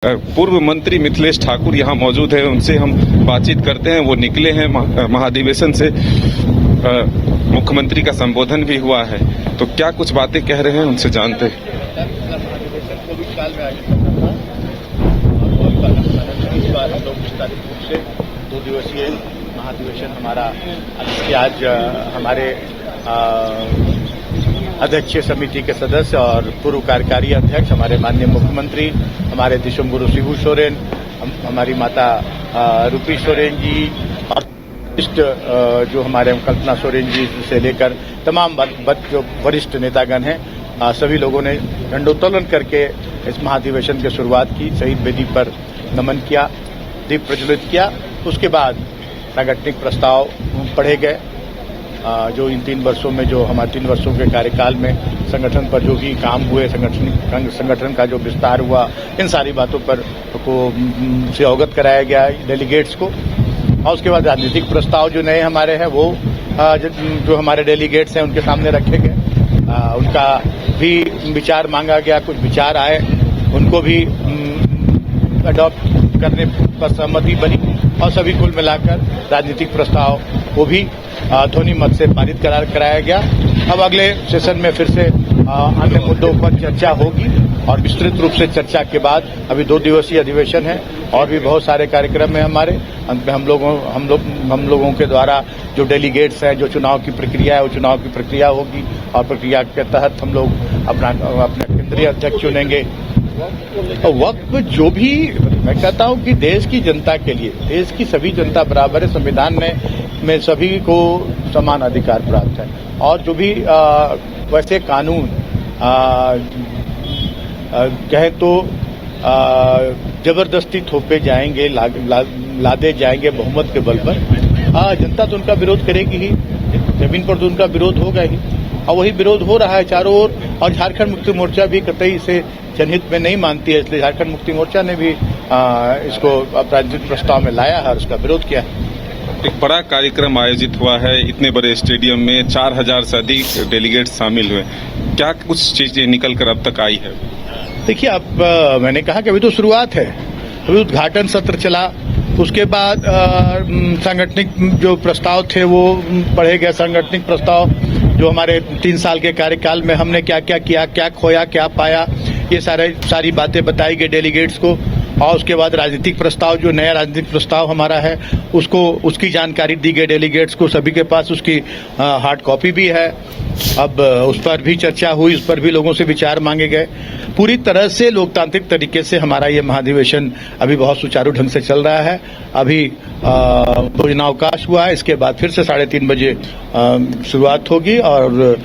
पूर्व मंत्री मिथिलेश ठाकुर यहाँ मौजूद है, उनसे हम बातचीत करते हैं। वो निकले हैं महाधिवेशन से, मुख्यमंत्री का संबोधन भी हुआ है, तो क्या कुछ बातें कह रहे हैं उनसे जानते हैं। दो दिवसीय महाधिवेशन हमारा आज हमारे अध्यक्ष समिति के सदस्य और पूर्व कार्यकारी अध्यक्ष हमारे माननीय मुख्यमंत्री, हमारे दिशमगुरु शिबू सोरेन, हमारी माता रूपी सोरेन जी और जो हमारे कल्पना सोरेन जी से लेकर तमाम जो वरिष्ठ नेतागण हैं, सभी लोगों ने झंडोत्तोलन करके इस महाधिवेशन की शुरुआत की। शहीद वेदी पर नमन किया, दीप प्रज्वलित किया। उसके बाद सांगठनिक प्रस्ताव पढ़े गए, जो इन 3 वर्षों में, जो हमारे 3 वर्षों के कार्यकाल में संगठन पर जो भी काम हुए, संगठन का जो विस्तार हुआ, इन सारी बातों पर से अवगत कराया गया डेलीगेट्स को। और उसके बाद राजनीतिक प्रस्ताव जो नए हमारे हैं वो जो हमारे डेलीगेट्स हैं उनके सामने रखे गए, उनका भी विचार मांगा गया। कुछ विचार आए, उनको भी अडॉप्ट करने पर सहमति बनी और सभी कुल मिलाकर राजनीतिक प्रस्ताव वो भी ध्वनि मत से पारित कराया गया। अब अगले सेशन में फिर से अन्य मुद्दों पर चर्चा होगी और विस्तृत रूप से चर्चा के बाद अभी 2 दिवसीय अधिवेशन है और भी बहुत सारे कार्यक्रम हैं हमारे। हम लोगों के द्वारा जो डेलीगेट्स हैं, जो चुनाव की प्रक्रिया है, वो चुनाव की प्रक्रिया होगी और प्रक्रिया के तहत हम लोग अपना केंद्रीय अध्यक्ष चुनेंगे। वक्त जो भी, मैं कहता हूं कि देश की जनता के लिए, देश की सभी जनता बराबर है। संविधान में सभी को समान अधिकार प्राप्त है और जो भी वैसे कानून कहें तो जबरदस्ती थोपे जाएंगे, लादे जाएंगे बहुमत के बल पर, जनता तो उनका विरोध करेगी ही, जमीन पर तो उनका विरोध होगा ही और वही विरोध हो रहा है चारों ओर। और झारखंड मुक्ति मोर्चा भी कतई इसे जनहित में नहीं मानती है, इसलिए झारखंड मुक्ति मोर्चा ने भी इसको राजनीतिक प्रस्ताव में लाया है और उसका विरोध किया है। एक बड़ा कार्यक्रम आयोजित हुआ है, इतने बड़े स्टेडियम में 4000 से अधिक डेलीगेट शामिल हुए, क्या कुछ चीजें निकल कर अब तक आई है? देखिए, अब मैंने कहा कि अभी तो शुरुआत है, अभी उद्घाटन सत्र चला, उसके बाद सांगठनिक जो प्रस्ताव थे वो पढ़े गए। सांगठनिक प्रस्ताव जो हमारे 3 साल के कार्यकाल में हमने क्या क्या किया, क्या खोया, क्या पाया, ये सारी बातें बताई गई डेलीगेट्स को। और उसके बाद राजनीतिक प्रस्ताव, जो नया राजनीतिक प्रस्ताव हमारा है, उसकी जानकारी दी गई डेलीगेट्स को। सभी के पास उसकी हार्ड कॉपी भी है। अब उस पर भी चर्चा हुई, उस पर भी लोगों से विचार मांगे गए। पूरी तरह से लोकतांत्रिक तरीके से हमारा ये महाधिवेशन अभी बहुत सुचारू ढंग से चल रहा है। अभी भोजनावकाश हुआ है, इसके बाद फिर से 3:30 बजे शुरुआत होगी और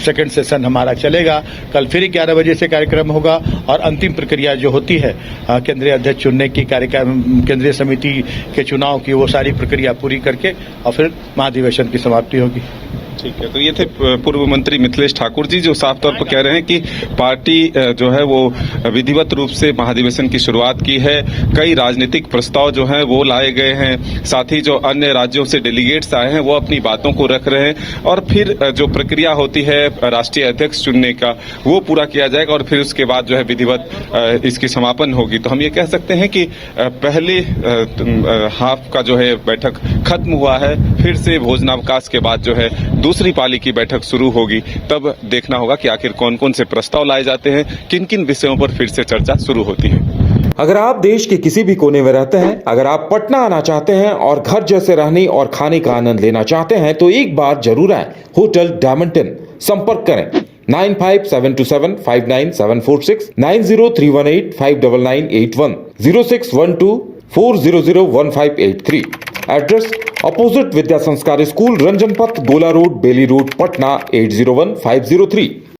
सेकंड सेशन हमारा चलेगा। कल फिर 11 बजे से कार्यक्रम होगा और अंतिम प्रक्रिया जो होती है केंद्रीय अध्यक्ष चुनने की, कार्यक्रम केंद्रीय समिति के चुनाव की, वो सारी प्रक्रिया पूरी करके और फिर महाधिवेशन की समाप्ति होगी। ठीक है, तो ये थे पूर्व मंत्री मिथिलेश ठाकुर जी, जो साफ तौर पर कह रहे हैं कि पार्टी जो है वो विधिवत रूप से महाधिवेशन की शुरुआत की है। कई राजनीतिक प्रस्ताव जो हैं वो लाए गए हैं, साथ ही जो अन्य राज्यों से डेलीगेट्स आए हैं वो अपनी बातों को रख रहे हैं और फिर जो प्रक्रिया होती है राष्ट्रीय अध्यक्ष चुनने का, वो पूरा किया जाएगा और फिर उसके बाद जो है विधिवत इसकी समापन होगी। तो हम ये कह सकते हैं कि पहले हाफ का जो है बैठक खत्म हुआ है, फिर से भोजनावकाश के बाद जो है दूसरी पाली की बैठक शुरू होगी। तब देखना होगा कि आखिर कौन कौन से प्रस्ताव लाए जाते हैं, किन किन विषयों पर फिर से चर्चा शुरू होती है। अगर आप देश के किसी भी कोने में रहते हैं, अगर आप पटना आना चाहते हैं और घर जैसे रहने और खाने का आनंद लेना चाहते हैं, तो एक बार जरूर आए होटल डायमंड इन। संपर्क करें 9572759746, 9031859981, 0612400158 एड्रेस अपोजिट विद्या संस्कार स्कूल, रंजन पथ, गोला रोड, बेली रोड, पटना 801503।